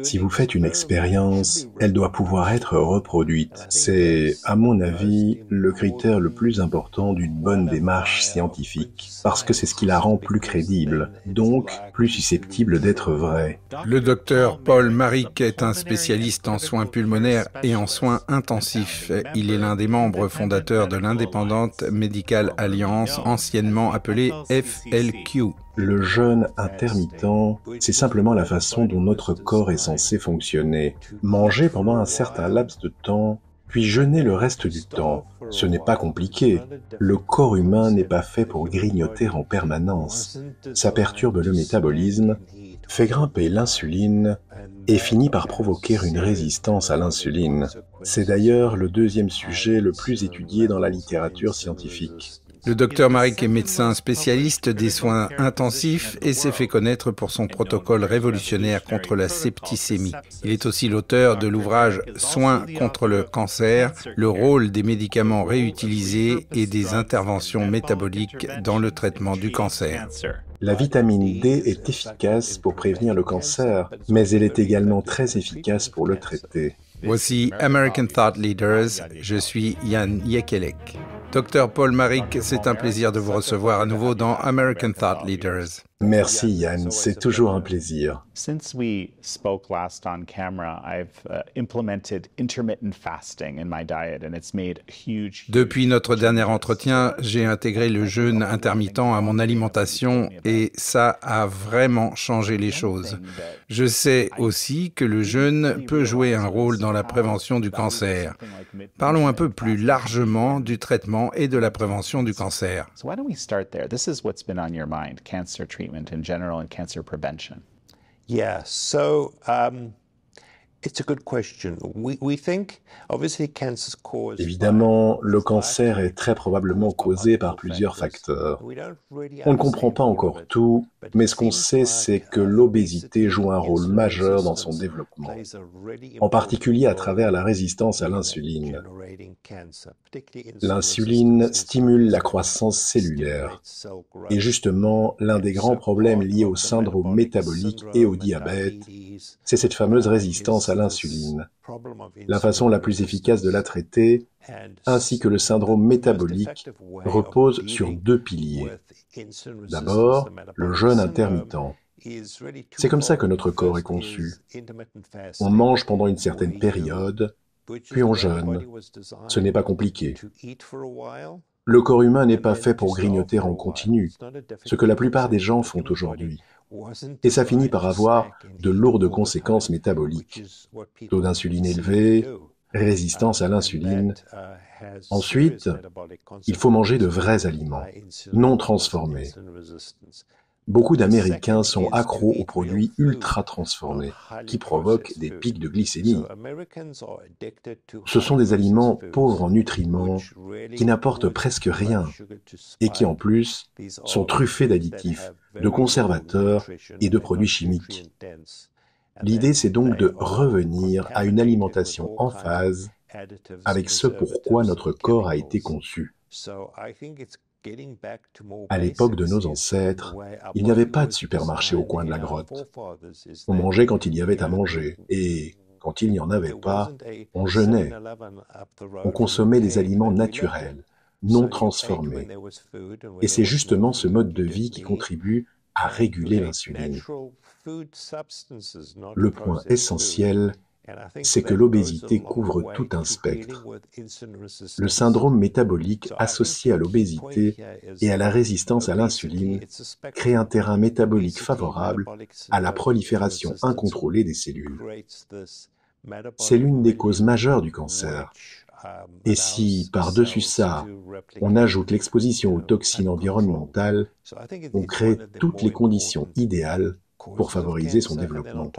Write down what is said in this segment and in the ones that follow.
Si vous faites une expérience, elle doit pouvoir être reproduite. C'est, à mon avis, le critère le plus important d'une bonne démarche scientifique, parce que c'est ce qui la rend plus crédible, donc plus susceptible d'être vraie. Le docteur Paul Marik est un spécialiste en soins pulmonaires et en soins intensifs. Il est l'un des membres fondateurs de l'Independent Medical Alliance, anciennement appelée FLQ. Le jeûne intermittent, c'est simplement la façon dont notre corps est censé fonctionner. Manger pendant un certain laps de temps, puis jeûner le reste du temps. Ce n'est pas compliqué. Le corps humain n'est pas fait pour grignoter en permanence. Ça perturbe le métabolisme, fait grimper l'insuline et finit par provoquer une résistance à l'insuline. C'est d'ailleurs le deuxième sujet le plus étudié dans la littérature scientifique. Le docteur Marik est médecin spécialiste des soins intensifs et s'est fait connaître pour son protocole révolutionnaire contre la septicémie. Il est aussi l'auteur de l'ouvrage Soins contre le cancer, le rôle des médicaments réutilisés et des interventions métaboliques dans le traitement du cancer. La vitamine D est efficace pour prévenir le cancer, mais elle est également très efficace pour le traiter. Voici American Thought Leaders, je suis Yann Yekelek. Docteur Paul Marik, c'est un plaisir de vous recevoir à nouveau dans American Thought Leaders. Merci Yann, c'est toujours un plaisir. Since we spoke last on camera, I've implemented intermittent fasting in my diet and it's made huge. Depuis notre dernier entretien, j'ai intégré le jeûne intermittent à mon alimentation et ça a vraiment changé les choses. Je sais aussi que le jeûne peut jouer un rôle dans la prévention du cancer. Parlons un peu plus largement du traitement et de la prévention du cancer. So why don't we start there? This is what's been on your mind, cancer treatment in general and cancer prevention. Yeah, so it's a good question. We think obviously cancer's caused. Évidemment, le cancer est très probablement causé par plusieurs facteurs. On ne comprend pas encore tout, mais ce qu'on sait, c'est que l'obésité joue un rôle majeur dans son développement, en particulier à travers la résistance à l'insuline. L'insuline stimule la croissance cellulaire. Et justement, l'un des grands problèmes liés au syndrome métabolique et au diabète, c'est cette fameuse résistance à l'insuline. La façon la plus efficace de la traiter, ainsi que le syndrome métabolique, repose sur deux piliers. D'abord, le jeûne intermittent. C'est comme ça que notre corps est conçu. On mange pendant une certaine période, puis on jeûne. Ce n'est pas compliqué. Le corps humain n'est pas fait pour grignoter en continu, ce que la plupart des gens font aujourd'hui. Et ça finit par avoir de lourdes conséquences métaboliques. Taux d'insuline élevé, résistance à l'insuline. Ensuite, il faut manger de vrais aliments, non transformés. Beaucoup d'Américains sont accros aux produits ultra transformés, qui provoquent des pics de glycémie. Ce sont des aliments pauvres en nutriments, qui n'apportent presque rien, et qui en plus sont truffés d'additifs, de conservateurs et de produits chimiques. L'idée, c'est donc de revenir à une alimentation en phase avec ce pourquoi notre corps a été conçu. À l'époque de nos ancêtres, il n'y avait pas de supermarché au coin de la grotte. On mangeait quand il y avait à manger, et quand il n'y en avait pas, on jeûnait. On consommait des aliments naturels, non transformés. Et c'est justement ce mode de vie qui contribue à réguler l'insuline. Le point essentiel, c'est que l'obésité couvre tout un spectre. Le syndrome métabolique associé à l'obésité et à la résistance à l'insuline crée un terrain métabolique favorable à la prolifération incontrôlée des cellules. C'est l'une des causes majeures du cancer. Et si, par-dessus ça, on ajoute l'exposition aux toxines environnementales, on crée toutes les conditions idéales pour favoriser son développement.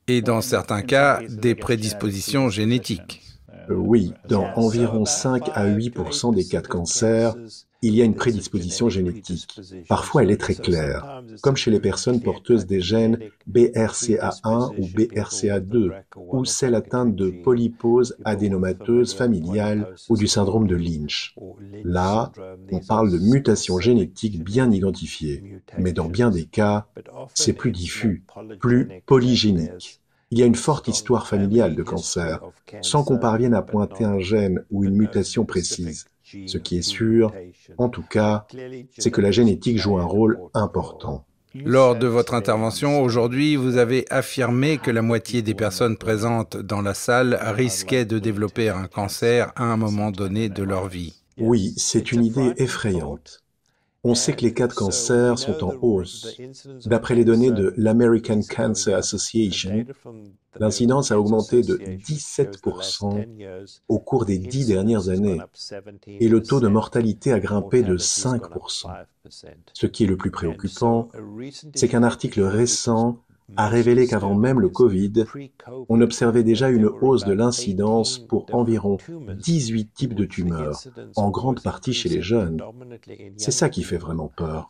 Et dans certains cas, des prédispositions génétiques. Oui, dans environ 5 à 8% des cas de cancer, Il y a une prédisposition génétique. Parfois, elle est très claire, comme chez les personnes porteuses des gènes BRCA1 ou BRCA2, ou celles atteintes de polypose adénomateuse familiale ou du syndrome de Lynch. Là, on parle de mutations génétiques bien identifiées, mais dans bien des cas, c'est plus diffus, plus polygénique. Il y a une forte histoire familiale de cancer, sans qu'on parvienne à pointer un gène ou une mutation précise. Ce qui est sûr, en tout cas, c'est que la génétique joue un rôle important. Lors de votre intervention aujourd'hui, vous avez affirmé que la moitié des personnes présentes dans la salle risquaient de développer un cancer à un moment donné de leur vie. Oui, c'est une idée effrayante. On sait que les cas de cancer sont en hausse. D'après les données de l'American Cancer Association, l'incidence a augmenté de 17% au cours des 10 dernières années et le taux de mortalité a grimpé de 5%. Ce qui est le plus préoccupant, c'est qu'un article récent a révélé qu'avant même le Covid, on observait déjà une hausse de l'incidence pour environ 18 types de tumeurs, en grande partie chez les jeunes. C'est ça qui fait vraiment peur.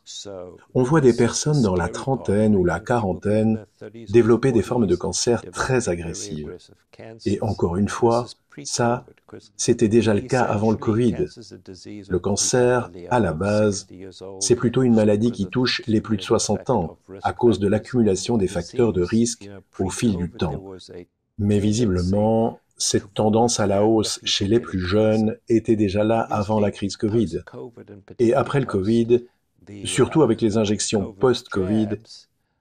On voit des personnes dans la trentaine ou la quarantaine développer des formes de cancer très agressives. Et encore une fois, ça, c'était déjà le cas avant le Covid. Le cancer, à la base, c'est plutôt une maladie qui touche les plus de 60 ans, à cause de l'accumulation des facteurs de risque au fil du temps. Mais visiblement, cette tendance à la hausse chez les plus jeunes était déjà là avant la crise Covid. Et après le Covid, surtout avec les injections post-Covid,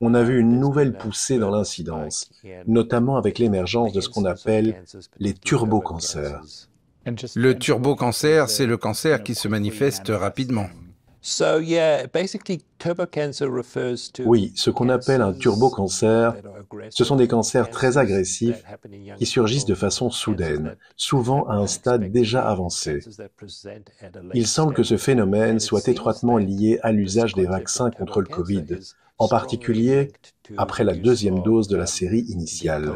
on a vu une nouvelle poussée dans l'incidence, notamment avec l'émergence de ce qu'on appelle les turbocancers. Le turbocancer, c'est le cancer qui se manifeste rapidement. Oui, ce qu'on appelle un turbocancer, ce sont des cancers très agressifs qui surgissent de façon soudaine, souvent à un stade déjà avancé. Il semble que ce phénomène soit étroitement lié à l'usage des vaccins contre le Covid, en particulier après la deuxième dose de la série initiale.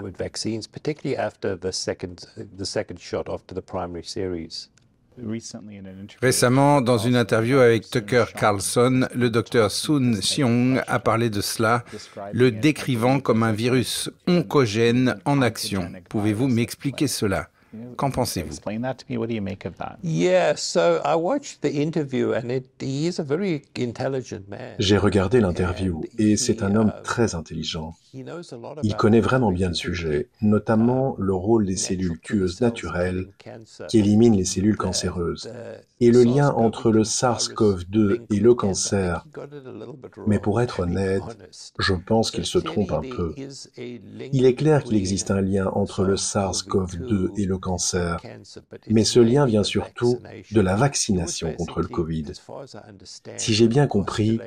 Récemment, dans une interview avec Tucker Carlson, le docteur Sun Seong a parlé de cela, le décrivant comme un virus oncogène en action. Pouvez-vous m'expliquer cela ? Qu'en pensez-vous? J'ai regardé l'interview et c'est un homme très intelligent. Il connaît vraiment bien le sujet, notamment le rôle des cellules tueuses naturelles qui éliminent les cellules cancéreuses et le lien entre le SARS-CoV-2 et le cancer. Mais pour être honnête, je pense qu'il se trompe un peu. Il est clair qu'il existe un lien entre le SARS-CoV-2 et le cancer, mais ce lien vient surtout de la vaccination contre le Covid. Si j'ai bien compris,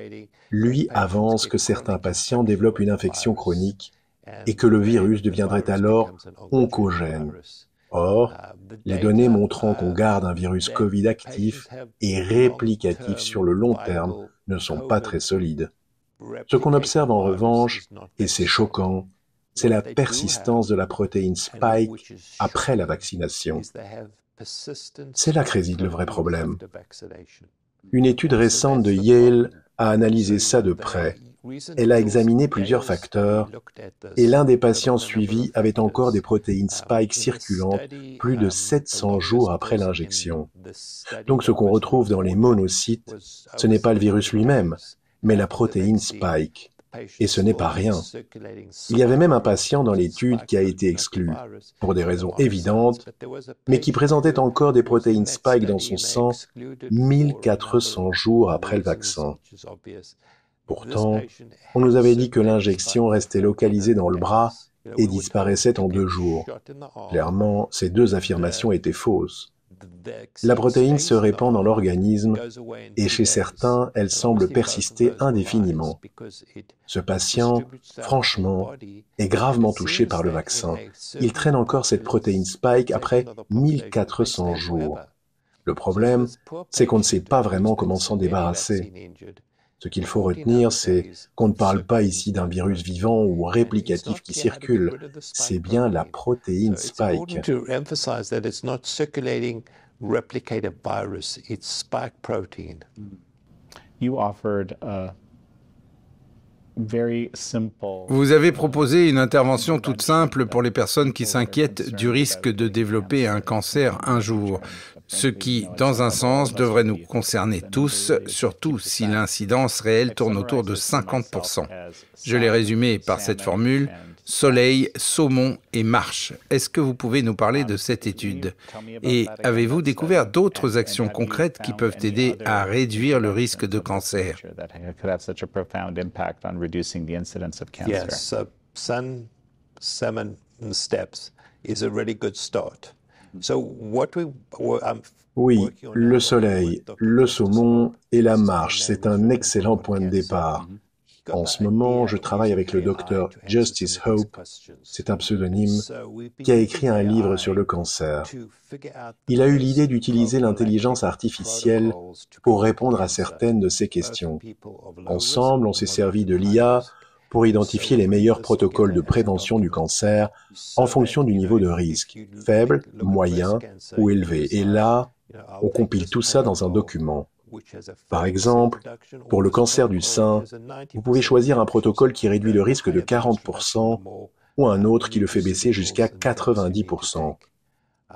lui avance que certains patients développent une infection chronique et que le virus deviendrait alors oncogène. Or, les données montrant qu'on garde un virus Covid actif et réplicatif sur le long terme ne sont pas très solides. Ce qu'on observe en revanche, et c'est choquant, c'est la persistance de la protéine Spike après la vaccination. C'est là que réside le vrai problème. Une étude récente de Yale a analysé ça de près. Elle a examiné plusieurs facteurs et l'un des patients suivis avait encore des protéines Spike circulantes plus de 700 jours après l'injection. Donc ce qu'on retrouve dans les monocytes, ce n'est pas le virus lui-même, mais la protéine Spike. Et ce n'est pas rien. Il y avait même un patient dans l'étude qui a été exclu, pour des raisons évidentes, mais qui présentait encore des protéines Spike dans son sang 1400 jours après le vaccin. Pourtant, on nous avait dit que l'injection restait localisée dans le bras et disparaissait en 2 jours. Clairement, ces deux affirmations étaient fausses. La protéine se répand dans l'organisme et chez certains, elle semble persister indéfiniment. Ce patient, franchement, est gravement touché par le vaccin. Il traîne encore cette protéine Spike après 1400 jours. Le problème, c'est qu'on ne sait pas vraiment comment s'en débarrasser. Ce qu'il faut retenir, c'est qu'on ne parle pas ici d'un virus vivant ou réplicatif qui circule. C'est bien la protéine Spike. replicate a virus, its spike protein. You offered a very simple. Vous avez proposé une intervention toute simple pour les personnes qui s'inquiètent du risque de développer un cancer un jour, ce qui, dans un sens, devrait nous concerner tous, surtout si l'incidence réelle tourne autour de 50%. Je l'ai résumé par cette formule: soleil, saumon et marche. Est-ce que vous pouvez nous parler de cette étude? Et avez-vous découvert d'autres actions concrètes qui peuvent aider à réduire le risque de cancer? Yes, so sun, salmon, and steps is a really good start. So Oui, le soleil, le saumon et la marche, c'est un excellent point de départ. En ce moment, je travaille avec le docteur Justice Hope, c'est un pseudonyme, qui a écrit un livre sur le cancer. Il a eu l'idée d'utiliser l'intelligence artificielle pour répondre à certaines de ces questions. Ensemble, on s'est servi de l'IA pour identifier les meilleurs protocoles de prévention du cancer en fonction du niveau de risque, faible, moyen ou élevé. Et là, on compile tout ça dans un document. Par exemple, pour le cancer du sein, vous pouvez choisir un protocole qui réduit le risque de 40% ou un autre qui le fait baisser jusqu'à 90%.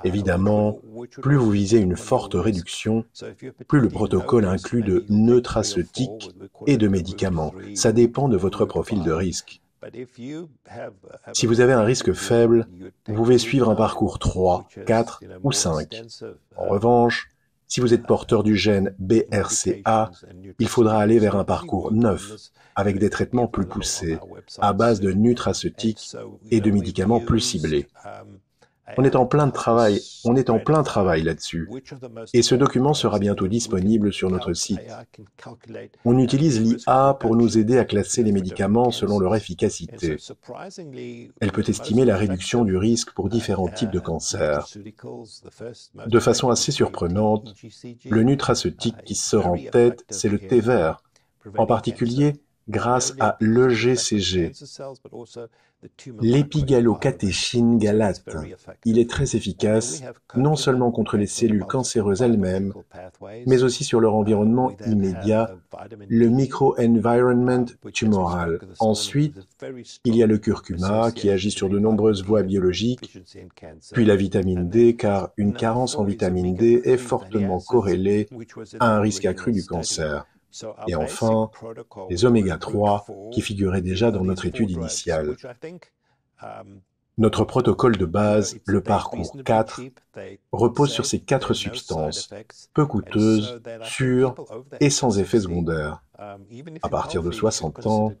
Évidemment, plus vous visez une forte réduction, plus le protocole inclut de nutraceutiques et de médicaments. Ça dépend de votre profil de risque. Si vous avez un risque faible, vous pouvez suivre un parcours 3, 4 ou 5. En revanche, si vous êtes porteur du gène BRCA, il faudra aller vers un parcours 9, avec des traitements plus poussés, à base de nutraceutiques et de médicaments plus ciblés. On est en plein travail là-dessus. Et ce document sera bientôt disponible sur notre site. On utilise l'IA pour nous aider à classer les médicaments selon leur efficacité. Elle peut estimer la réduction du risque pour différents types de cancers. De façon assez surprenante, le nutraceutique qui sort en tête, c'est le thé vert, en particulier grâce à l'EGCG, l'épigalocatéchine galate. Il est très efficace, non seulement contre les cellules cancéreuses elles-mêmes, mais aussi sur leur environnement immédiat, le microenvironment tumoral. Ensuite, il y a le curcuma qui agit sur de nombreuses voies biologiques, puis la vitamine D, car une carence en vitamine D est fortement corrélée à un risque accru du cancer. Et enfin, les oméga-3 qui figuraient déjà dans notre étude initiale. Notre protocole de base, le parcours 4, repose sur ces 4 substances, peu coûteuses, sûres et sans effet secondaire. À partir de 60 ans,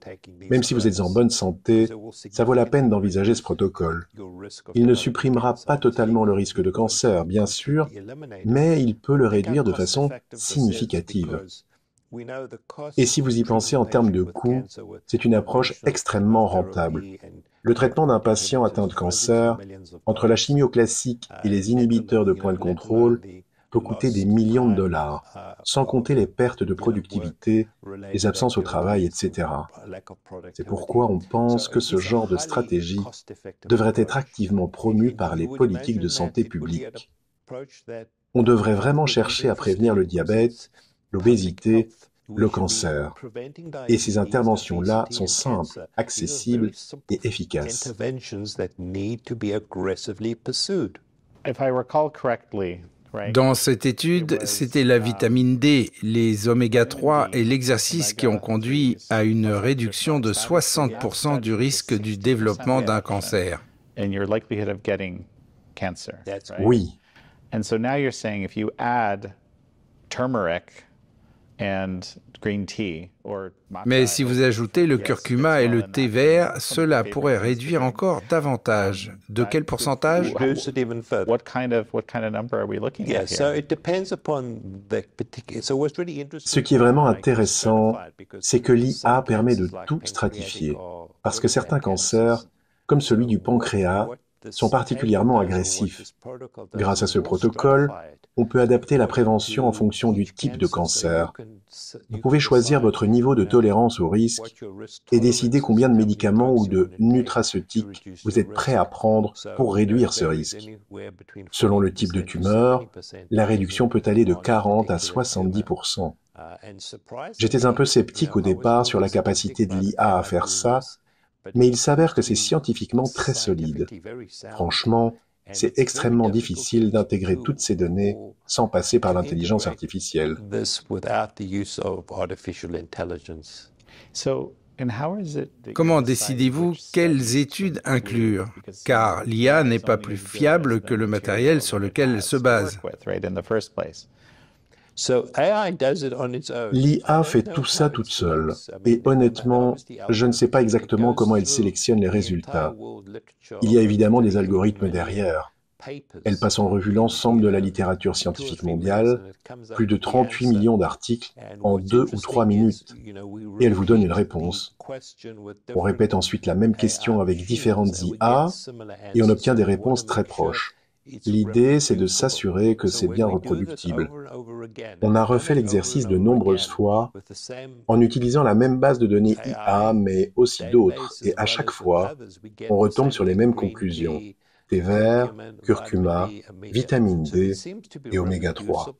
même si vous êtes en bonne santé, ça vaut la peine d'envisager ce protocole. Il ne supprimera pas totalement le risque de cancer, bien sûr, mais il peut le réduire de façon significative. Et si vous y pensez en termes de coût, c'est une approche extrêmement rentable. Le traitement d'un patient atteint de cancer, entre la chimio classique et les inhibiteurs de point de contrôle, peut coûter des millions de dollars, sans compter les pertes de productivité, les absences au travail, etc. C'est pourquoi on pense que ce genre de stratégie devrait être activement promu par les politiques de santé publique. On devrait vraiment chercher à prévenir le diabète, l'obésité, le cancer. Et ces interventions-là sont simples, accessibles et efficaces. Dans cette étude, c'était la vitamine D, les oméga-3 et l'exercice qui ont conduit à une réduction de 60% du risque du développement d'un cancer. Oui. And so now you're saying if you add turmeric and green tea or Mais si vous ajoutez le curcuma et le thé vert, cela pourrait réduire encore davantage. De quel pourcentage? What kind of number are we looking at here? Ce qui est vraiment intéressant, c'est que l'IA permet de tout stratifier, parce que certains cancers, comme celui du pancréas, sont particulièrement agressifs. Grâce à ce protocole, on peut adapter la prévention en fonction du type de cancer. Vous pouvez choisir votre niveau de tolérance au risque et décider combien de médicaments ou de nutraceutiques vous êtes prêt à prendre pour réduire ce risque. Selon le type de tumeur, la réduction peut aller de 40 à 70%. J'étais un peu sceptique au départ sur la capacité de l'IA à faire ça, mais il s'avère que c'est scientifiquement très solide. Franchement, c'est extrêmement difficile d'intégrer toutes ces données sans passer par l'intelligence artificielle. Comment décidez-vous quelles études inclure? Car l'IA n'est pas plus fiable que le matériel sur lequel elle se base. L'IA fait tout ça toute seule, et honnêtement, je ne sais pas exactement comment elle sélectionne les résultats. Il y a évidemment des algorithmes derrière. Elle passe en revue l'ensemble de la littérature scientifique mondiale, plus de 38 millions d'articles en 2 ou 3 minutes, et elle vous donne une réponse. On répète ensuite la même question avec différentes IA, et on obtient des réponses très proches. L'idée, c'est de s'assurer que c'est bien reproductible. On a refait l'exercice de nombreuses fois en utilisant la même base de données IA, mais aussi d'autres, et à chaque fois, on retombe sur les mêmes conclusions. Thé vert, curcuma, vitamine D et oméga 3.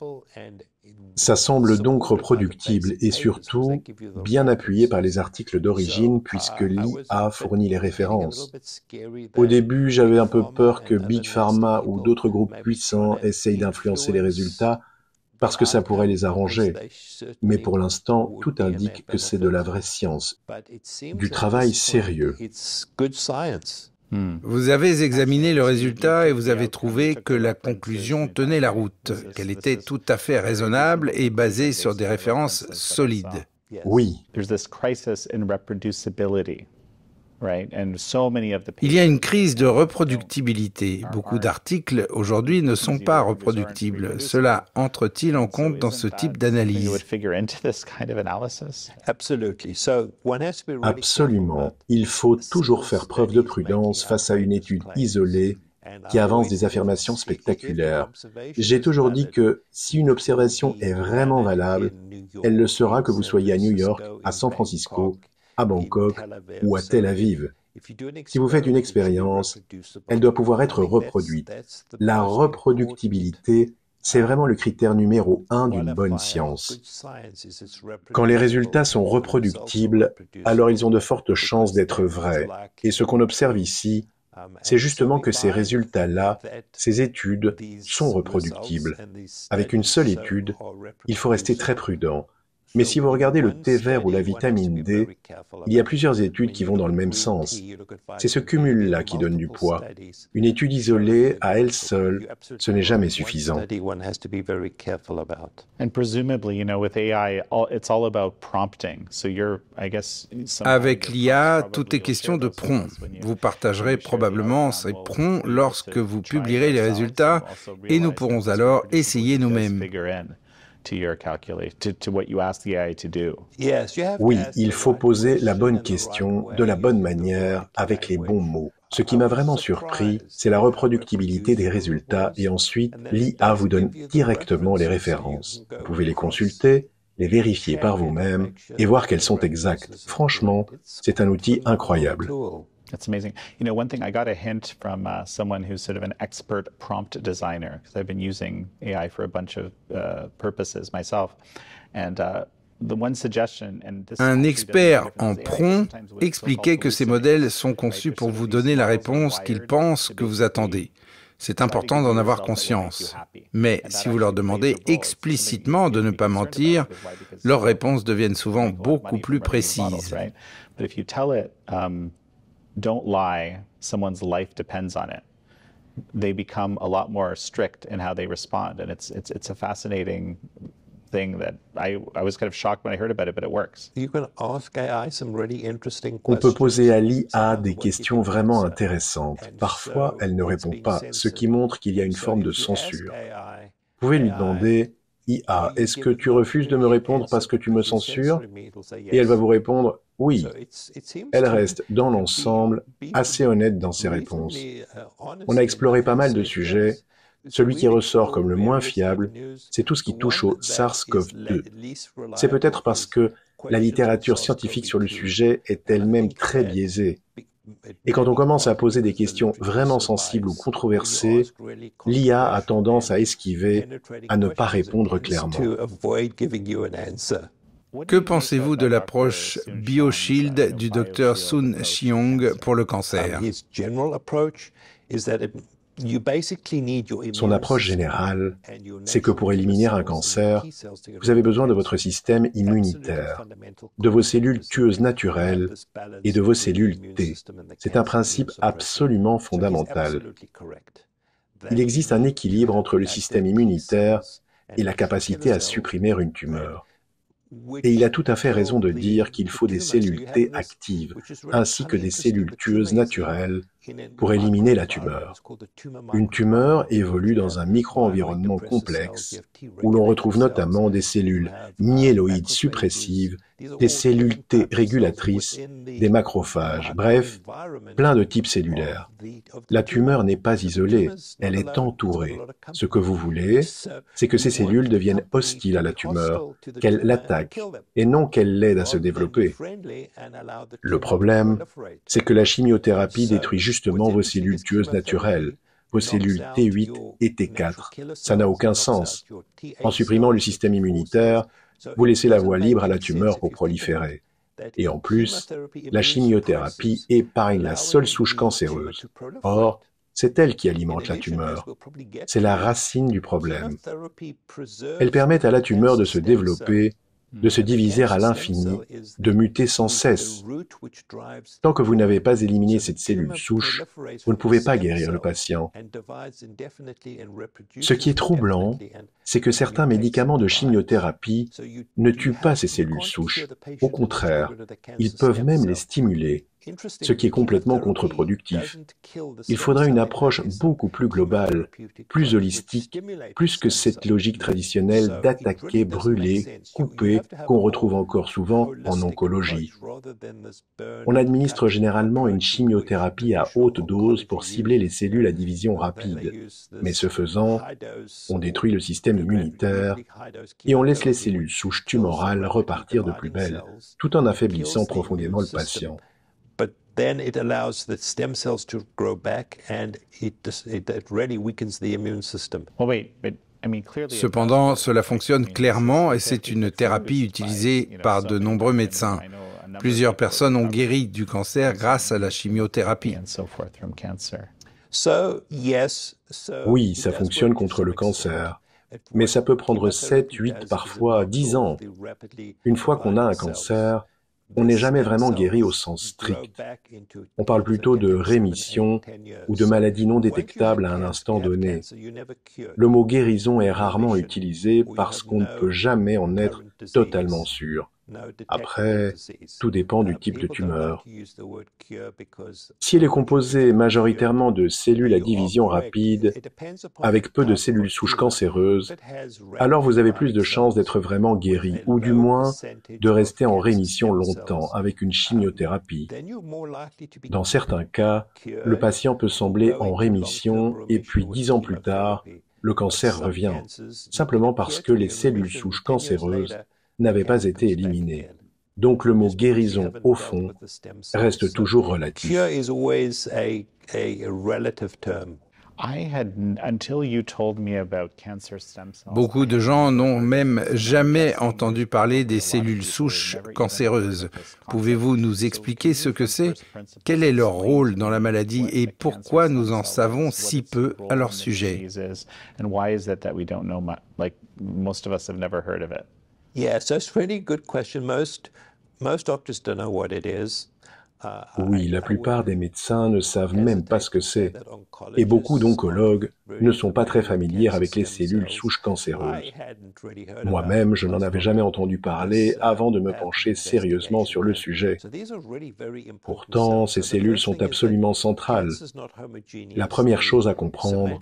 Ça semble donc reproductible et surtout bien appuyé par les articles d'origine puisque l'IA fournit les références. Au début, j'avais un peu peur que Big Pharma ou d'autres groupes puissants essayent d'influencer les résultats parce que ça pourrait les arranger. Mais pour l'instant, tout indique que c'est de la vraie science, du travail sérieux. Vous avez examiné le résultat et vous avez trouvé que la conclusion tenait la route, qu'elle était tout à fait raisonnable et basée sur des références solides. Oui. Il y a une crise de reproductibilité. Beaucoup d'articles aujourd'hui ne sont pas reproductibles. Cela entre-t-il en compte dans ce type d'analyse? Absolument. Il faut toujours faire preuve de prudence face à une étude isolée qui avance des affirmations spectaculaires. J'ai toujours dit que si une observation est vraiment valable, elle le sera que vous soyez à New York, à San Francisco, à Bangkok ou à Tel Aviv. Si vous faites une expérience, elle doit pouvoir être reproduite. La reproductibilité, c'est vraiment le critère numéro 1 d'une bonne science. Quand les résultats sont reproductibles, alors ils ont de fortes chances d'être vrais. Et ce qu'on observe ici, c'est justement que ces résultats-là, ces études, sont reproductibles. Avec une seule étude, il faut rester très prudent. Mais si vous regardez le thé vert ou la vitamine D, il y a plusieurs études qui vont dans le même sens. C'est ce cumul-là qui donne du poids. Une étude isolée, à elle seule, ce n'est jamais suffisant. Avec l'IA, tout est question de prompt. Vous partagerez probablement ces prompts lorsque vous publierez les résultats et nous pourrons alors essayer nous-mêmes. Oui, il faut poser la bonne question de la bonne manière avec les bons mots. Ce qui m'a vraiment surpris, c'est la reproductibilité des résultats et ensuite, l'IA vous donne directement les références. Vous pouvez les consulter, les vérifier par vous-même et voir qu'elles sont exactes. Franchement, c'est un outil incroyable. That's amazing. You know, one thing, I got a hint from someone who's sort of an expert prompt designer, because I've been using AI for a bunch of purposes myself. And the one suggestion, and this Un expert en prompt expliquait que ces modèles sont conçus pour vous donner la réponse qu'ils pensent que vous attendez. C'est important d'en avoir conscience. Mais si vous leur demandez explicitement de ne pas mentir, leurs réponses deviennent souvent beaucoup plus précises. Don't lie, someone's life depends on it. They become a lot more strict in how they respond, and it's a fascinating thing that I was kind of shocked when I heard about it, but it works. On peut poser à l'IA des questions vraiment intéressantes. Parfois, elle ne répond pas, ce qui montre qu'il y a une forme de censure. Vous pouvez lui demander « IA, est-ce que tu refuses de me répondre parce que tu me censures ?» Et elle va vous répondre « Oui ». Elle reste, dans l'ensemble, assez honnête dans ses réponses. On a exploré pas mal de sujets, Celui qui ressort comme le moins fiable, c'est tout ce qui touche au SARS-CoV-2. C'est peut-être parce que la littérature scientifique sur le sujet est elle-même très biaisée. Et quand on commence à poser des questions vraiment sensibles ou controversées, l'IA a tendance à esquiver, à ne pas répondre clairement. Que pensez-vous de l'approche BioShield du Dr Sun Xiong pour le cancer? Son approche générale, c'est que pour éliminer un cancer, vous avez besoin de votre système immunitaire, de vos cellules tueuses naturelles et de vos cellules T. C'est un principe absolument fondamental. Il existe un équilibre entre le système immunitaire et la capacité à supprimer une tumeur. Et il a tout à fait raison de dire qu'il faut des cellules T actives, ainsi que des cellules tueuses naturelles, pour éliminer la tumeur. Une tumeur évolue dans un micro-environnement complexe, où l'on retrouve notamment des cellules myéloïdes suppressives, des cellules T régulatrices, des macrophages, bref, plein de types cellulaires. La tumeur n'est pas isolée, elle est entourée. Ce que vous voulez, c'est que ces cellules deviennent hostiles à la tumeur, qu'elles l'attaquent, et non qu'elles l'aident à se développer. Le problème, c'est que la chimiothérapie détruit justement vos cellules tueuses naturelles, vos cellules T8 et T4. Ça n'a aucun sens. En supprimant le système immunitaire, vous laissez la voie libre à la tumeur pour proliférer. Et en plus, la chimiothérapie épargne la seule souche cancéreuse. Or, c'est elle qui alimente la tumeur. C'est la racine du problème. Elle permet à la tumeur de se développer, de se diviser à l'infini, de muter sans cesse. Tant que vous n'avez pas éliminé cette cellule souche, vous ne pouvez pas guérir le patient. Ce qui est troublant, c'est que certains médicaments de chimiothérapie ne tuent pas ces cellules souches. Au contraire, ils peuvent même les stimuler, ce qui est complètement contre-productif. Il faudrait une approche beaucoup plus globale, plus holistique, plus que cette logique traditionnelle d'attaquer, brûler, couper, qu'on retrouve encore souvent en oncologie. On administre généralement une chimiothérapie à haute dose pour cibler les cellules à division rapide, mais ce faisant, on détruit le système immunitaire et on laisse les cellules souches tumorales repartir de plus belle, tout en affaiblissant profondément le patient. Then it allows the stem cells to grow back and it really weakens the immune system. Cependant, cela fonctionne clairement et c'est une thérapie utilisée par de nombreux médecins. Plusieurs personnes ont guéri du cancer grâce à la chimiothérapie. Oui, ça fonctionne contre le cancer. Mais ça peut prendre 7, 8, parfois 10 ans. Une fois qu'on a un cancer, on n'est jamais vraiment guéri au sens strict. On parle plutôt de rémission ou de maladie non détectable à un instant donné. Le mot guérison est rarement utilisé parce qu'on ne peut jamais en être totalement sûr. Après, tout dépend du type de tumeur. Si elle est composée majoritairement de cellules à division rapide, avec peu de cellules souches cancéreuses, alors vous avez plus de chances d'être vraiment guéri, ou du moins de rester en rémission longtemps avec une chimiothérapie. Dans certains cas, le patient peut sembler en rémission et puis 10 ans plus tard, le cancer revient, simplement parce que les cellules souches cancéreuses n'avaient pas été éliminées. Donc le mot guérison, au fond, reste toujours relatif. Beaucoup de gens n'ont même jamais entendu parler des cellules souches cancéreuses. Pouvez-vous nous expliquer ce que c'est? Quel est leur rôle dans la maladie et pourquoi nous en savons si peu à leur sujet? Yeah, so it's a really good question. Most doctors don't know what it is. Oui, la plupart des médecins ne savent même pas ce que c'est, et beaucoup d'oncologues ne sont pas très familiers avec les cellules souches cancéreuses. Moi-même, je n'en avais jamais entendu parler avant de me pencher sérieusement sur le sujet. Pourtant, ces cellules sont absolument centrales. La première chose à comprendre,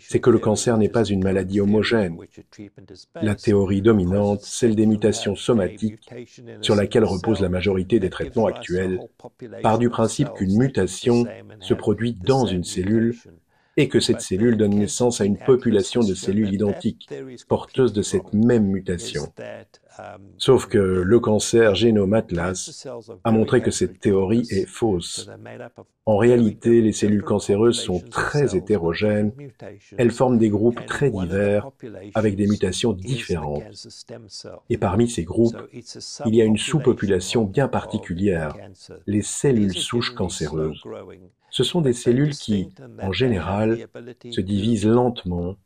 c'est que le cancer n'est pas une maladie homogène. La théorie dominante, celle des mutations somatiques, sur laquelle repose la majorité des traitements actuels, part du principe qu'une mutation se produit dans une cellule et que cette cellule donne naissance à une population de cellules identiques, porteuses de cette même mutation. Sauf que le cancer Génome Atlas a montré que cette théorie est fausse. En réalité, les cellules cancéreuses sont très hétérogènes, elles forment des groupes très divers, avec des mutations différentes. Et parmi ces groupes, il y a une sous-population bien particulière, les cellules souches cancéreuses. Ce sont des cellules qui, en général, se divisent lentement,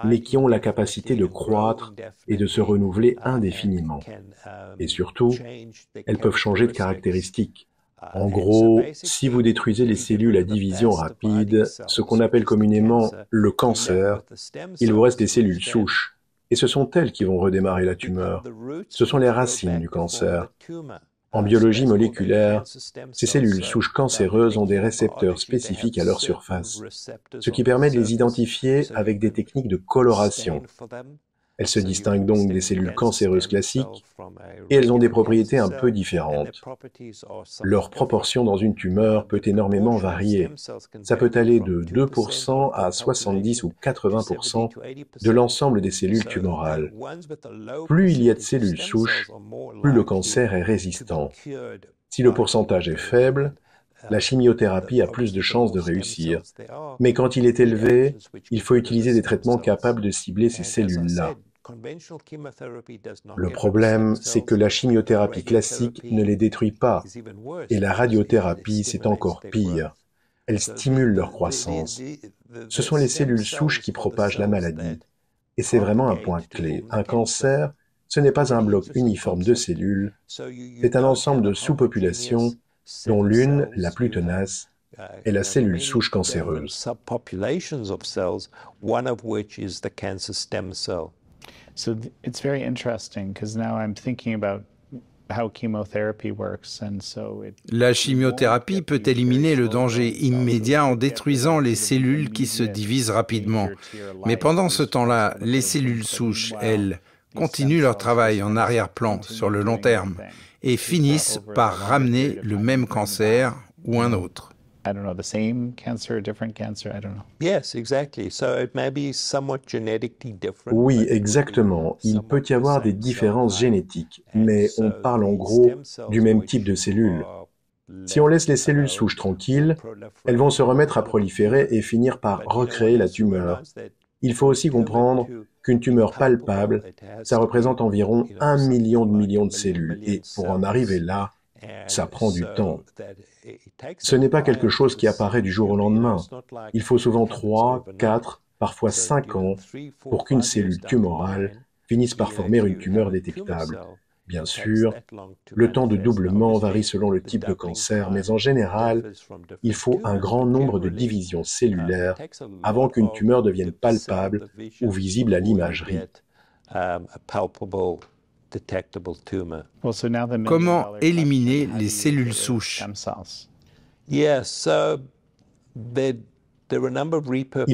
mais qui ont la capacité de croître et de se renouveler indéfiniment. Et surtout, elles peuvent changer de caractéristiques. En gros, si vous détruisez les cellules à division rapide, ce qu'on appelle communément le cancer, il vous reste des cellules souches. Et ce sont elles qui vont redémarrer la tumeur. Ce sont les racines du cancer. En biologie moléculaire, ces cellules souches cancéreuses ont des récepteurs spécifiques à leur surface, ce qui permet de les identifier avec des techniques de coloration. Elles se distinguent donc des cellules cancéreuses classiques et elles ont des propriétés un peu différentes. Leur proportion dans une tumeur peut énormément varier. Ça peut aller de 2% à 70 ou 80% de l'ensemble des cellules tumorales. Plus il y a de cellules souches, plus le cancer est résistant. Si le pourcentage est faible, la chimiothérapie a plus de chances de réussir. Mais quand il est élevé, il faut utiliser des traitements capables de cibler ces cellules-là. Le problème, c'est que la chimiothérapie classique ne les détruit pas, et la radiothérapie, c'est encore pire. Elle stimule leur croissance. Ce sont les cellules souches qui propagent la maladie. Et c'est vraiment un point clé. Un cancer, ce n'est pas un bloc uniforme de cellules, c'est un ensemble de sous-populations dont l'une, la plus tenace, est la cellule souche cancéreuse. So it's very interesting because now I'm thinking about how chemotherapy works and so La chimiothérapie peut éliminer le danger immédiat en détruisant les cellules qui se divisent rapidement. Mais pendant ce temps-là, les cellules souches, elles, continuent leur travail en arrière-plan sur le long terme et finissent par ramener le même cancer ou un autre. I don't know, the same cancer, different cancer, I don't know. Yes, exactly. So it may be somewhat genetically different. Oui, exactement. Il peut y avoir des différences génétiques, mais on parle en gros du même type de cellules. Si on laisse les cellules souches tranquilles, elles vont se remettre à proliférer et finir par recréer la tumeur. Il faut aussi comprendre qu'une tumeur palpable, ça représente environ 1 million de cellules. Et pour en arriver là, ça prend du temps. Ce n'est pas quelque chose qui apparaît du jour au lendemain. Il faut souvent 3, 4, parfois 5 ans pour qu'une cellule tumorale finisse par former une tumeur détectable. Bien sûr, le temps de doublement varie selon le type de cancer, mais en général, il faut un grand nombre de divisions cellulaires avant qu'une tumeur devienne palpable ou visible à l'imagerie. Comment éliminer les cellules souches? Il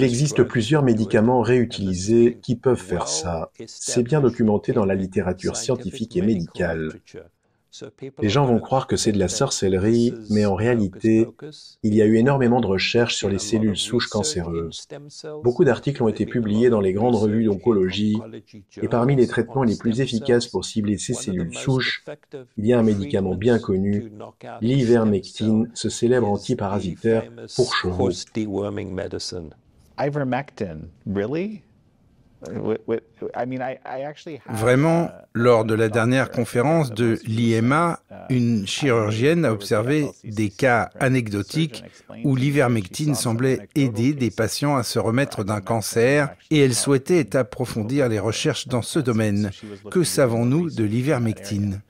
existe plusieurs médicaments réutilisés qui peuvent faire ça. C'est bien documenté dans la littérature scientifique et médicale. Les gens vont croire que c'est de la sorcellerie, mais en réalité, il y a eu énormément de recherches sur les cellules souches cancéreuses. Beaucoup d'articles ont été publiés dans les grandes revues d'oncologie, et parmi les traitements les plus efficaces pour cibler ces cellules souches, il y a un médicament bien connu, l'ivermectine, ce célèbre antiparasitaire pour chevaux. Ivermectin, really? Vraiment, lors de la dernière conférence de l'IMA, une chirurgienne a observé des cas anecdotiques où l'ivermectine semblait aider des patients à se remettre d'un cancer et elle souhaitait approfondir les recherches dans ce domaine. Que savons-nous de l'ivermectine?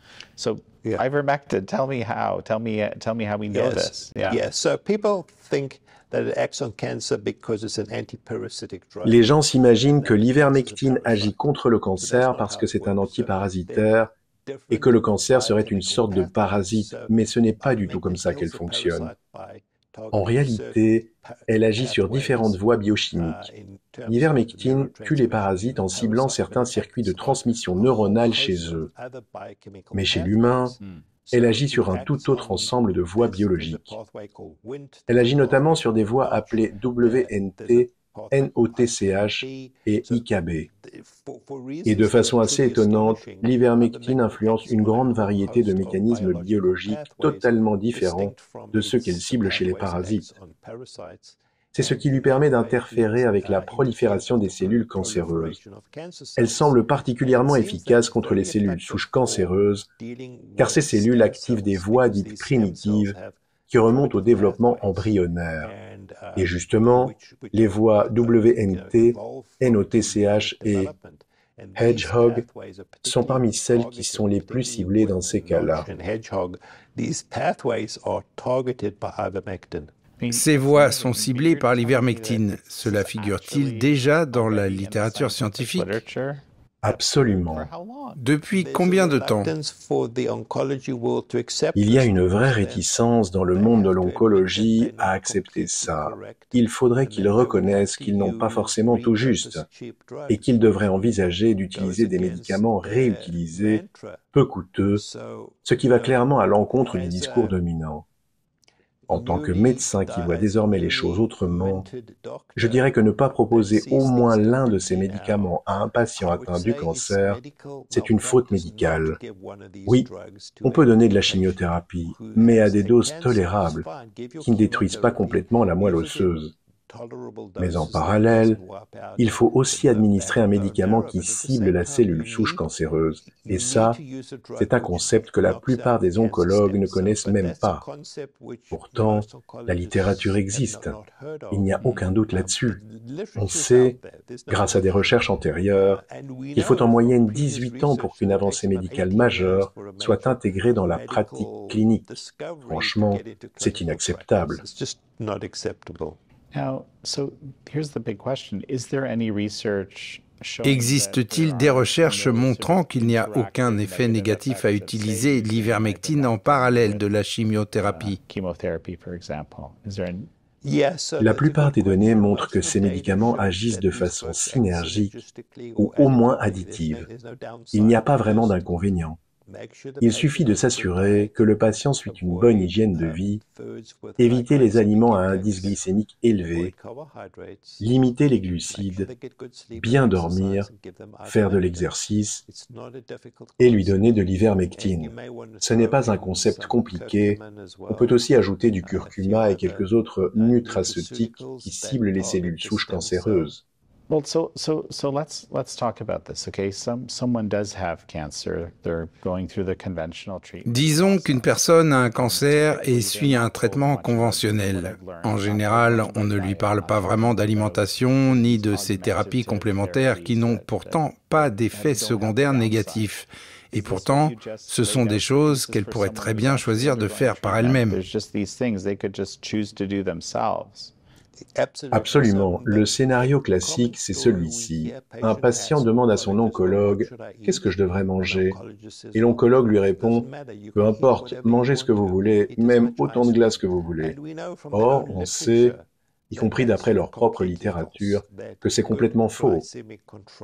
Ivermectin, tell me how. Tell me how we know this. Yeah. So people think Les gens s'imaginent que l'ivermectine agit contre le cancer parce que c'est un antiparasitaire et que le cancer serait une sorte de parasite, mais ce n'est pas du tout comme ça qu'elle fonctionne. En réalité, elle agit sur différentes voies biochimiques. L'ivermectine tue les parasites en ciblant certains circuits de transmission neuronale chez eux. Mais chez l'humain, elle agit sur un tout autre ensemble de voies biologiques. Elle agit notamment sur des voies appelées WNT NOTCH et IKB. Et de façon assez étonnante, l'ivermectine influence une grande variété de mécanismes biologiques totalement différents de ceux qu'elle cible chez les parasites. C'est ce qui lui permet d'interférer avec la prolifération des cellules cancéreuses. Elle semble particulièrement efficace contre les cellules souches cancéreuses, car ces cellules activent des voies dites primitives qui remontent au développement embryonnaire. Et justement, les voies WNT, NOTCH et Hedgehog sont parmi celles qui sont les plus ciblées dans ces cas-là. Ces voies sont ciblées par l'ivermectine. Cela figure-t-il déjà dans la littérature scientifique? Absolument. Depuis combien de temps? Il y a une vraie réticence dans le monde de l'oncologie à accepter ça. Il faudrait qu'ils reconnaissent qu'ils n'ont pas forcément tout juste et qu'ils devraient envisager d'utiliser des médicaments réutilisés, peu coûteux, ce qui va clairement à l'encontre du discours dominant. En tant que médecin qui voit désormais les choses autrement, je dirais que ne pas proposer au moins l'un de ces médicaments à un patient atteint du cancer, c'est une faute médicale. Oui, on peut donner de la chimiothérapie, mais à des doses tolérables, qui ne détruisent pas complètement la moelle osseuse. Mais en parallèle, il faut aussi administrer un médicament qui cible la cellule souche cancéreuse. Et ça, c'est un concept que la plupart des oncologues ne connaissent même pas. Pourtant, la littérature existe. Il n'y a aucun doute là-dessus. On sait, grâce à des recherches antérieures, qu'il faut en moyenne 18 ans pour qu'une avancée médicale majeure soit intégrée dans la pratique clinique. Franchement, c'est inacceptable. Existe-t-il des recherches montrant qu'il n'y a aucun effet négatif à utiliser l'ivermectine en parallèle de la chimiothérapie? La plupart des données montrent que ces médicaments agissent de façon synergique ou au moins additive. Il n'y a pas vraiment d'inconvénient. Il suffit de s'assurer que le patient suit une bonne hygiène de vie, éviter les aliments à indice glycémique élevé, limiter les glucides, bien dormir, faire de l'exercice et lui donner de l'ivermectine. Ce n'est pas un concept compliqué. On peut aussi ajouter du curcuma et quelques autres nutraceutiques qui ciblent les cellules souches cancéreuses. Well, so let's talk about this, okay? Someone does have cancer. They're going through the conventional treatment. Disons qu'une personne a un cancer et suit un traitement conventionnel. En général, on ne lui parle pas vraiment d'alimentation ni de ces thérapies complémentaires qui n'ont pourtant pas d'effets secondaires négatifs. Et pourtant, ce sont des choses qu'elle pourrait très bien choisir de faire par elle-même. Absolument. Le scénario classique, c'est celui-ci. Un patient demande à son oncologue « Qu'est-ce que je devrais manger ?» Et l'oncologue lui répond « Peu importe, mangez ce que vous voulez, même autant de glace que vous voulez. » Or, on sait, y compris d'après leur propre littérature, que c'est complètement faux.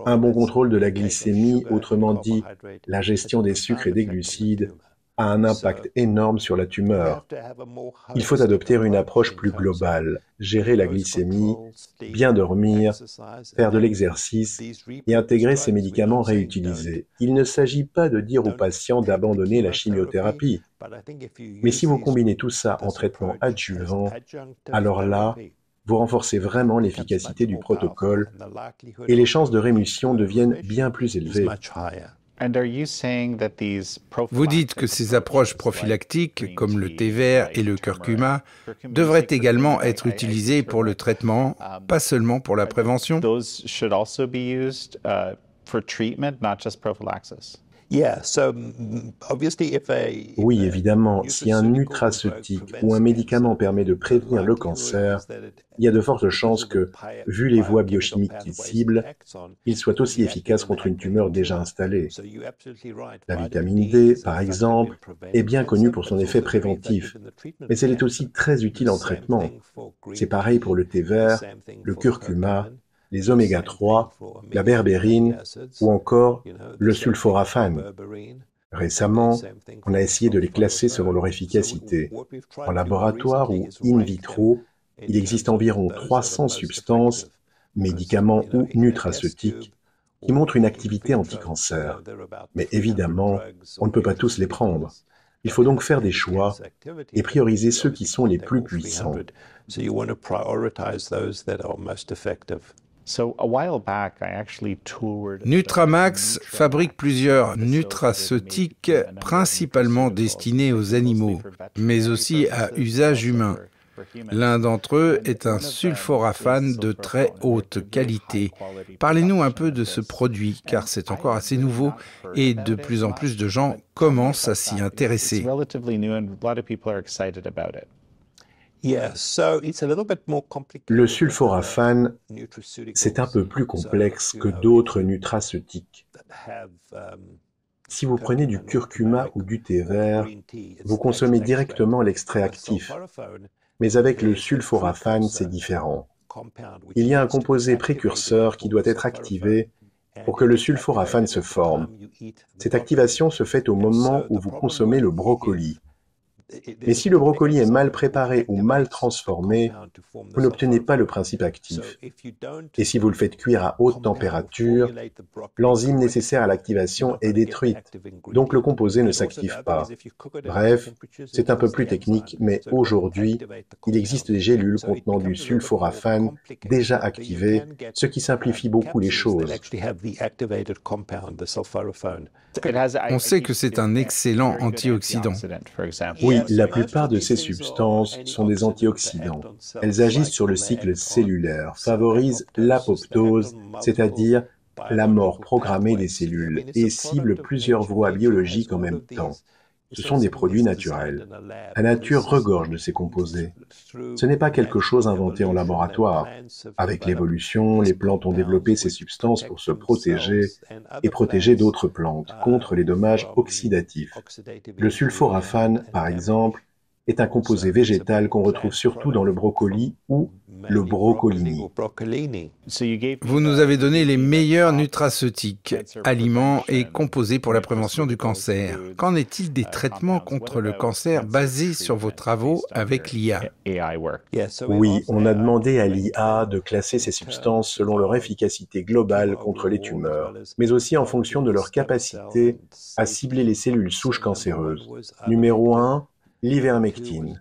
Un bon contrôle de la glycémie, autrement dit, la gestion des sucres et des glucides, a un impact énorme sur la tumeur. Il faut adopter une approche plus globale, gérer la glycémie, bien dormir, faire de l'exercice et intégrer ces médicaments réutilisés. Il ne s'agit pas de dire aux patients d'abandonner la chimiothérapie. Mais si vous combinez tout ça en traitement adjuvant, alors là, vous renforcez vraiment l'efficacité du protocole et les chances de rémission deviennent bien plus élevées. Vous dites que ces approches prophylactiques, comme le thé vert et le curcuma, devraient également être utilisées pour le traitement, pas seulement pour la prévention? Oui, évidemment, si un nutraceutique ou un médicament permet de prévenir le cancer, il y a de fortes chances que, vu les voies biochimiques qu'il cible, il soit aussi efficace contre une tumeur déjà installée. La vitamine D, par exemple, est bien connue pour son effet préventif, mais elle est aussi très utile en traitement. C'est pareil pour le thé vert, le curcuma, les oméga 3, la berbérine ou encore le sulforaphane. Récemment, on a essayé de les classer selon leur efficacité. En laboratoire ou in vitro, il existe environ 300 substances médicaments ou nutraceutiques, qui montrent une activité anti-cancer. Mais évidemment, on ne peut pas tous les prendre. Il faut donc faire des choix et prioriser ceux qui sont les plus puissants. Nutramax fabrique plusieurs nutraceutiques principalement destinés aux animaux, mais aussi à usage humain. L'un d'entre eux est un sulforaphane de très haute qualité. Parlez-nous un peu de ce produit, car c'est encore assez nouveau et de plus en plus de gens commencent à s'y intéresser. Le sulforaphane, c'est un peu plus complexe que d'autres nutraceutiques. Si vous prenez du curcuma ou du thé vert, vous consommez directement l'extrait actif. Mais avec le sulforaphane, c'est différent. Il y a un composé précurseur qui doit être activé pour que le sulforaphane se forme. Cette activation se fait au moment où vous consommez le brocoli. Mais si le brocoli est mal préparé ou mal transformé, vous n'obtenez pas le principe actif. Et si vous le faites cuire à haute température, l'enzyme nécessaire à l'activation est détruite, donc le composé ne s'active pas. Bref, c'est un peu plus technique, mais aujourd'hui, il existe des gélules contenant du sulforaphane déjà activé, ce qui simplifie beaucoup les choses. On sait que c'est un excellent antioxydant. Oui, la plupart de ces substances sont des antioxydants. Elles agissent sur le cycle cellulaire, favorisent l'apoptose, c'est-à-dire la mort programmée des cellules, et ciblent plusieurs voies biologiques en même temps. Ce sont des produits naturels. La nature regorge de ces composés. Ce n'est pas quelque chose inventé en laboratoire. Avec l'évolution, les plantes ont développé ces substances pour se protéger et protéger d'autres plantes contre les dommages oxydatifs. Le sulforaphane, par exemple, est un composé végétal qu'on retrouve surtout dans le brocoli ou le broccolini. Vous nous avez donné les meilleurs nutraceutiques, aliments et composés pour la prévention du cancer. Qu'en est-il des traitements contre le cancer basés sur vos travaux avec l'IA? Oui, on a demandé à l'IA de classer ces substances selon leur efficacité globale contre les tumeurs, mais aussi en fonction de leur capacité à cibler les cellules souches cancéreuses. Numéro 1, l'ivermectine.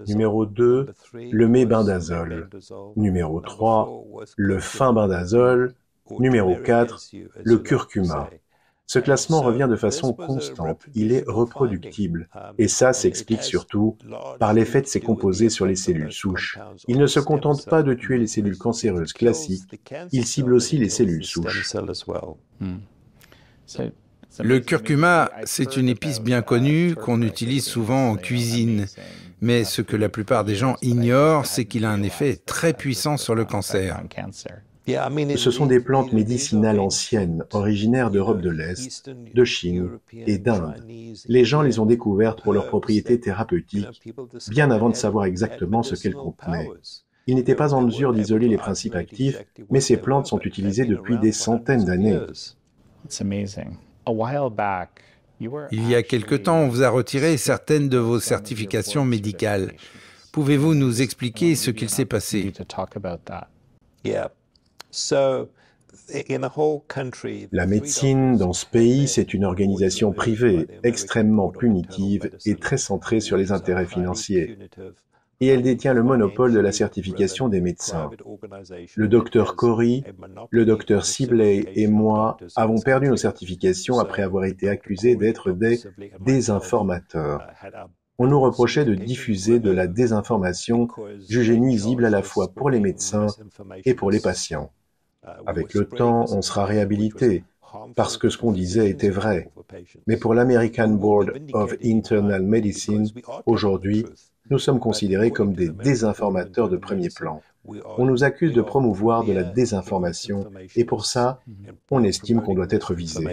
Numéro 2, le mébendazole. Numéro 3, le fenbendazole. Numéro 4, le curcuma. Ce classement revient de façon constante, il est reproductible. Et ça s'explique surtout par l'effet de ces composés sur les cellules souches. Ils ne se contentent pas de tuer les cellules cancéreuses classiques, ils ciblent aussi les cellules souches. Le curcuma, c'est une épice bien connue qu'on utilise souvent en cuisine. Mais ce que la plupart des gens ignorent, c'est qu'il a un effet très puissant sur le cancer. Ce sont des plantes médicinales anciennes, originaires d'Europe de l'Est, de Chine et d'Inde. Les gens les ont découvertes pour leurs propriétés thérapeutiques, bien avant de savoir exactement ce qu'elles contenaient. Ils n'étaient pas en mesure d'isoler les principes actifs, mais ces plantes sont utilisées depuis des centaines d'années. Il y a quelque temps, on vous a retiré certaines de vos certifications médicales. Pouvez-vous nous expliquer ce qu'il s'est passé? La médecine dans ce pays, c'est une organisation privée, extrêmement punitive et très centrée sur les intérêts financiers. Et elle détient le monopole de la certification des médecins. Le docteur Corey, le docteur Sibley et moi avons perdu nos certifications après avoir été accusés d'être des désinformateurs. On nous reprochait de diffuser de la désinformation jugée nuisible à la fois pour les médecins et pour les patients. Avec le temps, on sera réhabilité, parce que ce qu'on disait était vrai. Mais pour l'American Board of Internal Medicine, aujourd'hui, nous sommes considérés comme des désinformateurs de premier plan. On nous accuse de promouvoir de la désinformation, et pour ça, on estime qu'on doit être visé.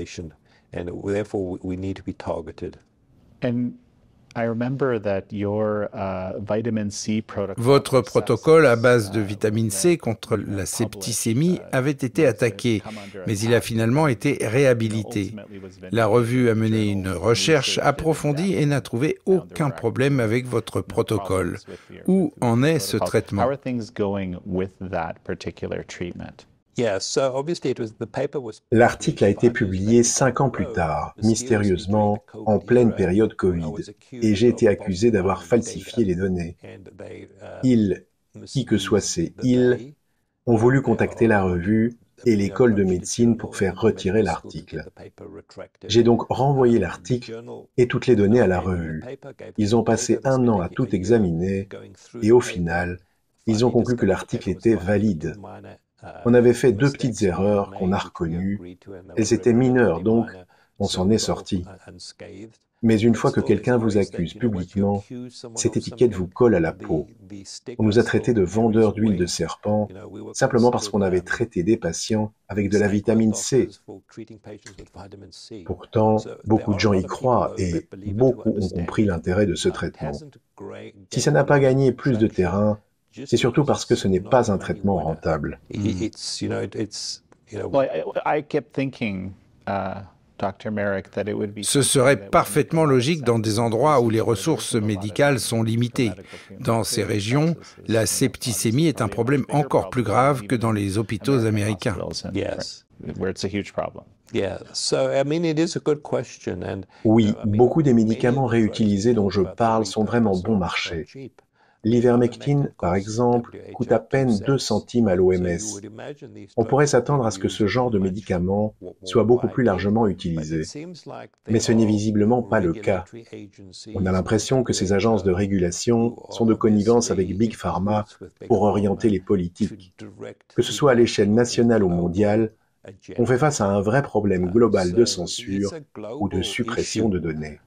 Votre protocole à base de vitamine C contre la septicémie avait été attaqué, mais il a finalement été réhabilité. La revue a mené une recherche approfondie et n'a trouvé aucun problème avec votre protocole. Où en est ce traitement? L'article a été publié 5 ans plus tard, mystérieusement, en pleine période Covid, et j'ai été accusé d'avoir falsifié les données. Ils, qui que soient ces ils, ont voulu contacter la revue et l'école de médecine pour faire retirer l'article. J'ai donc renvoyé l'article et toutes les données à la revue. Ils ont passé 1 an à tout examiner et au final, ils ont conclu que l'article était valide. On avait fait 2 petites erreurs qu'on a reconnues. Elles étaient mineures, donc on s'en est sorti. Mais une fois que quelqu'un vous accuse publiquement, cette étiquette vous colle à la peau. On nous a traités de vendeurs d'huile de serpent, simplement parce qu'on avait traité des patients avec de la vitamine C. Pourtant, beaucoup de gens y croient et beaucoup ont compris l'intérêt de ce traitement. Si ça n'a pas gagné plus de terrain, c'est surtout parce que ce n'est pas un traitement rentable. Ce serait parfaitement logique dans des endroits où les ressources médicales sont limitées. Dans ces régions, la septicémie est un problème encore plus grave que dans les hôpitaux américains. Oui, beaucoup des médicaments réutilisés dont je parle sont vraiment bon marché. L'ivermectine, par exemple, coûte à peine 2 centimes à l'OMS. On pourrait s'attendre à ce que ce genre de médicament soit beaucoup plus largement utilisé. Mais ce n'est visiblement pas le cas. On a l'impression que ces agences de régulation sont de connivence avec Big Pharma pour orienter les politiques. Que ce soit à l'échelle nationale ou mondiale, on fait face à un vrai problème global de censure ou de suppression de données.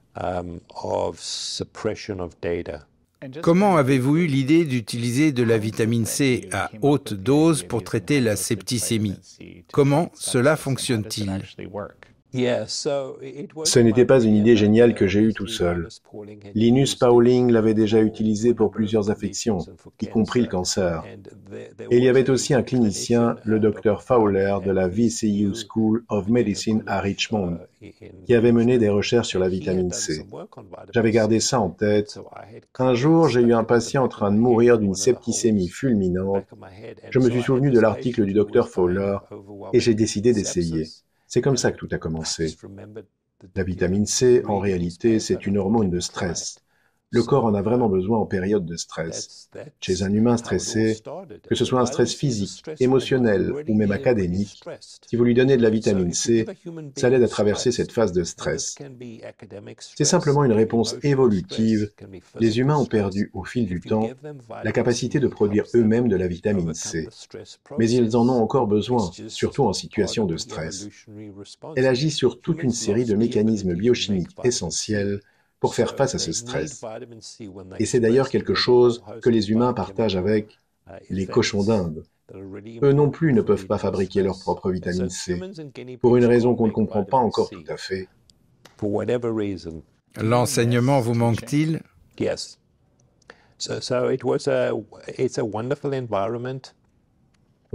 Comment avez-vous eu l'idée d'utiliser de la vitamine C à haute dose pour traiter la septicémie? Comment cela fonctionne-t-il? Ce n'était pas une idée géniale que j'ai eue tout seul. Linus Pauling l'avait déjà utilisé pour plusieurs affections, y compris le cancer. Et il y avait aussi un clinicien, le Dr Fowler de la VCU School of Medicine à Richmond, qui avait mené des recherches sur la vitamine C. J'avais gardé ça en tête. Un jour, j'ai eu un patient en train de mourir d'une septicémie fulminante. Je me suis souvenu de l'article du Dr Fowler et j'ai décidé d'essayer. C'est comme ça que tout a commencé. La vitamine C, en réalité, c'est une hormone de stress. Le corps en a vraiment besoin en période de stress. Chez un humain stressé, que ce soit un stress physique, émotionnel ou même académique, si vous lui donnez de la vitamine C, ça l'aide à traverser cette phase de stress. C'est simplement une réponse évolutive. Les humains ont perdu, au fil du temps, la capacité de produire eux-mêmes de la vitamine C. Mais ils en ont encore besoin, surtout en situation de stress. Elle agit sur toute une série de mécanismes biochimiques essentiels pour faire face à ce stress. Et c'est d'ailleurs quelque chose que les humains partagent avec les cochons d'Inde. Eux non plus ne peuvent pas fabriquer leur propre vitamine C, pour une raison qu'on ne comprend pas encore tout à fait. L'enseignement vous manque-t-il?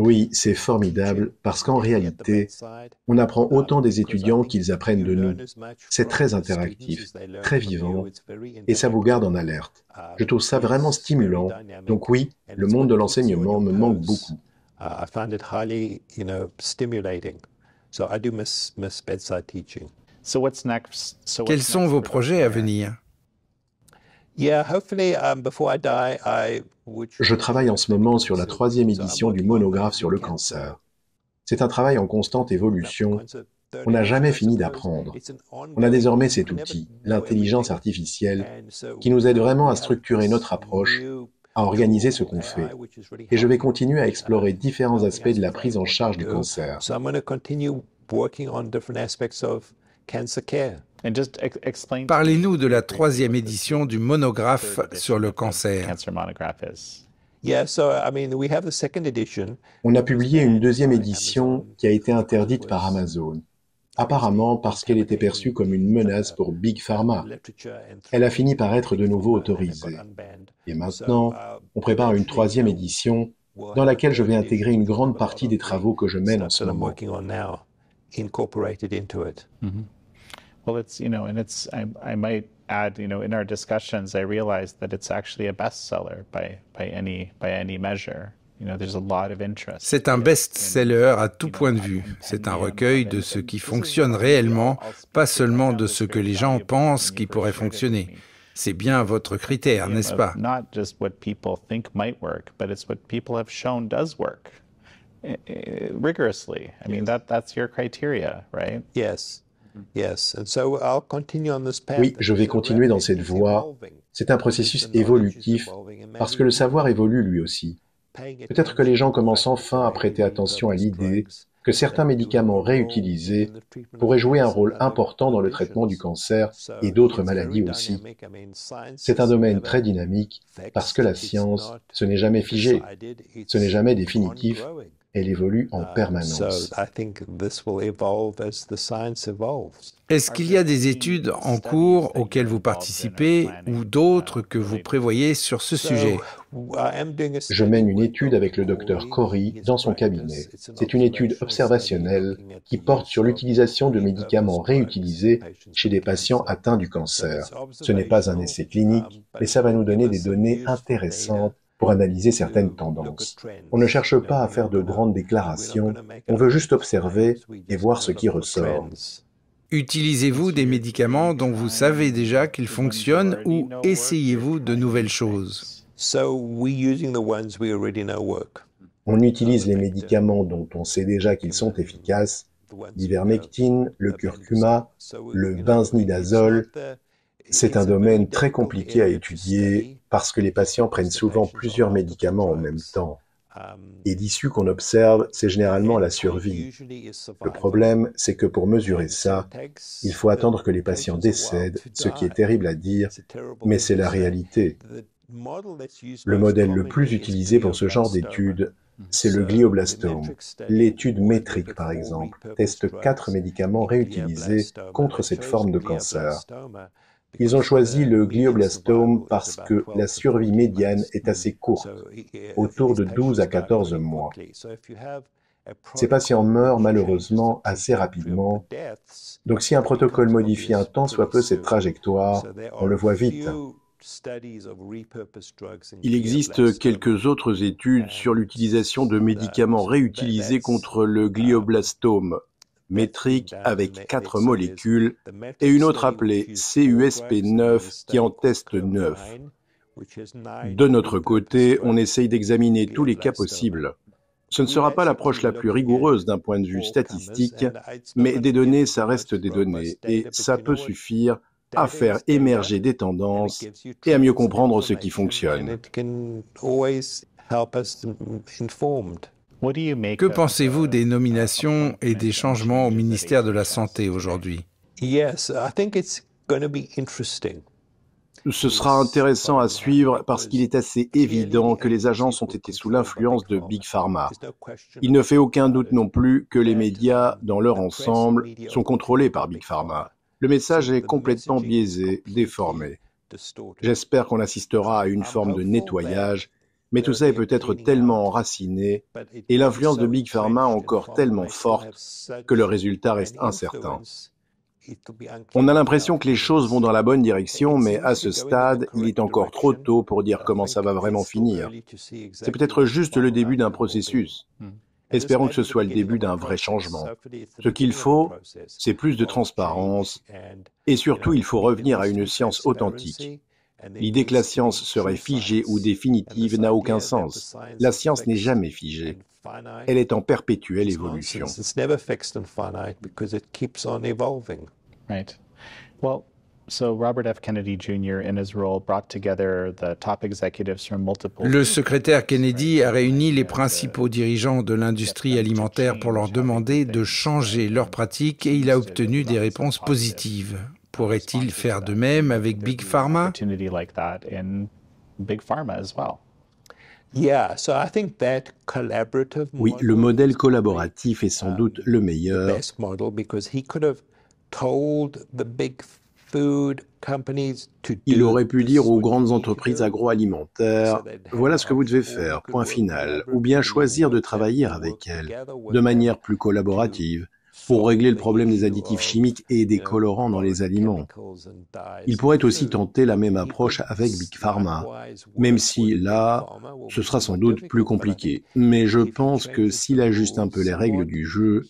Oui, c'est formidable, parce qu'en réalité, on apprend autant des étudiants qu'ils apprennent de nous. C'est très interactif, très vivant, et ça vous garde en alerte. Je trouve ça vraiment stimulant. Donc oui, le monde de l'enseignement me manque beaucoup. Quels sont vos projets à venir? Je travaille en ce moment sur la 3e édition du monographe sur le cancer. C'est un travail en constante évolution. On n'a jamais fini d'apprendre. On a désormais cet outil, l'intelligence artificielle, qui nous aide vraiment à structurer notre approche, à organiser ce qu'on fait. Et je vais continuer à explorer différents aspects de la prise en charge du cancer. Parlez-nous de la 3e édition du monographe sur le cancer. On a publié une 2e édition qui a été interdite par Amazon. apparemment parce qu'elle était perçue comme une menace pour Big Pharma. Elle a fini par être de nouveau autorisée. Et maintenant, on prépare une 3e édition dans laquelle je vais intégrer une grande partie des travaux que je mène en ce moment. Well, it's, and I might add, in our discussions, I realized that it's actually a bestseller by any measure. There's a lot of interest. C'est un best-seller à tout point de vue. C'est un recueil de ce qui fonctionne réellement, pas seulement de ce que les gens pensent qui pourrait fonctionner. C'est bien votre critère, n'est-ce pas? Not just what people think might work, but it's what people have shown does work rigorously. I mean, that's your criteria, right? Yes. Yes. And so I'll continue on this path. Oui, je vais continuer dans cette voie. C'est un processus évolutif parce que le savoir évolue lui aussi. Peut-être que les gens commencent enfin à prêter attention à l'idée que certains médicaments réutilisés pourraient jouer un rôle important dans le traitement du cancer et d'autres maladies aussi. C'est un domaine très dynamique parce que la science, ce n'est jamais figé, ce n'est jamais définitif, elle évolue en permanence. Est-ce qu'il y a des études en cours auxquelles vous participez ou d'autres que vous prévoyez sur ce sujet? Je mène une étude avec le docteur Corey dans son cabinet. C'est une étude observationnelle qui porte sur l'utilisation de médicaments réutilisés chez des patients atteints du cancer. Ce n'est pas un essai clinique, mais ça va nous donner des données intéressantes pour analyser certaines tendances. On ne cherche pas à faire de grandes déclarations, on veut juste observer et voir ce qui ressort. Utilisez-vous des médicaments dont vous savez déjà qu'ils fonctionnent ou essayez-vous de nouvelles choses? On utilise les médicaments dont on sait déjà qu'ils sont efficaces, l'ivermectine, le curcuma, le benznidazole. C'est un domaine très compliqué à étudier parce que les patients prennent souvent plusieurs médicaments en même temps. Et l'issue qu'on observe, c'est généralement la survie. Le problème, c'est que pour mesurer ça, il faut attendre que les patients décèdent, ce qui est terrible à dire, mais c'est la réalité. Le modèle le plus utilisé pour ce genre d'études, c'est le glioblastome. L'étude métrique, par exemple, teste 4 médicaments réutilisés contre cette forme de cancer. Ils ont choisi le glioblastome parce que la survie médiane est assez courte, autour de 12 à 14 mois. Ces patients meurent malheureusement assez rapidement, donc si un protocole modifie un tant soit peu cette trajectoire, on le voit vite. Il existe quelques autres études sur l'utilisation de médicaments réutilisés contre le glioblastome métrique avec 4 molécules et une autre appelée CUSP9 qui en teste 9. De notre côté, on essaye d'examiner tous les cas possibles. Ce ne sera pas l'approche la plus rigoureuse d'un point de vue statistique, mais des données, ça reste des données, et ça peut suffire à faire émerger des tendances et à mieux comprendre ce qui fonctionne. Que pensez-vous des nominations et des changements au ministère de la Santé aujourd'hui? Ce sera intéressant à suivre parce qu'il est assez évident que les agences ont été sous l'influence de Big Pharma. Il ne fait aucun doute non plus que les médias, dans leur ensemble, sont contrôlés par Big Pharma. Le message est complètement biaisé, déformé. J'espère qu'on assistera à une forme de nettoyage, mais tout ça est peut-être tellement enraciné et l'influence de Big Pharma encore tellement forte que le résultat reste incertain. On a l'impression que les choses vont dans la bonne direction, mais à ce stade, il est encore trop tôt pour dire comment ça va vraiment finir. C'est peut-être juste le début d'un processus. Espérons que ce soit le début d'un vrai changement. Ce qu'il faut, c'est plus de transparence et surtout, il faut revenir à une science authentique. L'idée que la science serait figée ou définitive n'a aucun sens. La science n'est jamais figée. Elle est en perpétuelle évolution. Right. Well, so Robert F. Kennedy Jr. in his role brought together the top executives from multiple... Le secrétaire Kennedy a réuni les principaux dirigeants de l'industrie alimentaire pour leur demander de changer leurs pratiques et il a obtenu des réponses positives. Pourrait-il faire de même avec Big Pharma? Oui, le modèle collaboratif est sans doute le meilleur. Il aurait pu dire aux grandes entreprises agroalimentaires, voilà ce que vous devez faire, point final, ou bien choisir de travailler avec elles de manière plus collaborative pour régler le problème des additifs chimiques et des colorants dans les aliments. Il pourrait aussi tenter la même approche avec Big Pharma, même si là, ce sera sans doute plus compliqué. Mais je pense que s'il ajuste un peu les règles du jeu,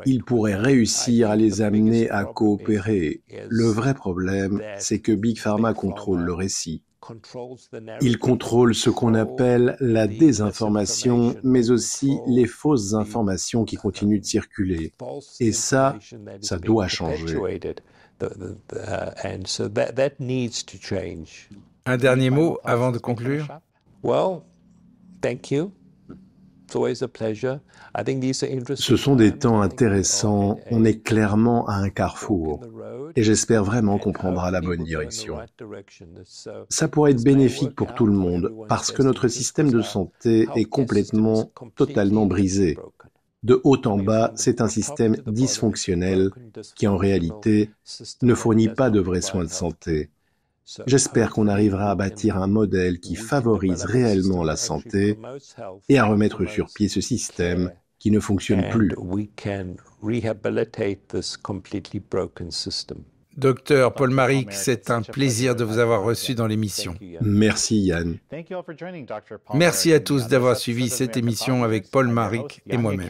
il pourrait réussir à les amener à coopérer. Le vrai problème, c'est que Big Pharma contrôle le récit. Il contrôle ce qu'on appelle la désinformation, mais aussi les fausses informations qui continuent de circuler. Et ça doit changer. Un dernier mot avant de conclure? Ce sont des temps intéressants, on est clairement à un carrefour, et j'espère vraiment qu'on prendra la bonne direction. Ça pourrait être bénéfique pour tout le monde, parce que notre système de santé est complètement, totalement brisé. De haut en bas, c'est un système dysfonctionnel qui, en réalité, ne fournit pas de vrais soins de santé. J'espère qu'on arrivera à bâtir un modèle qui favorise réellement la santé et à remettre sur pied ce système qui ne fonctionne plus. Docteur Paul Marik, c'est un plaisir de vous avoir reçu dans l'émission. Merci Yann. Merci à tous d'avoir suivi cette émission avec Paul Marik et moi-même.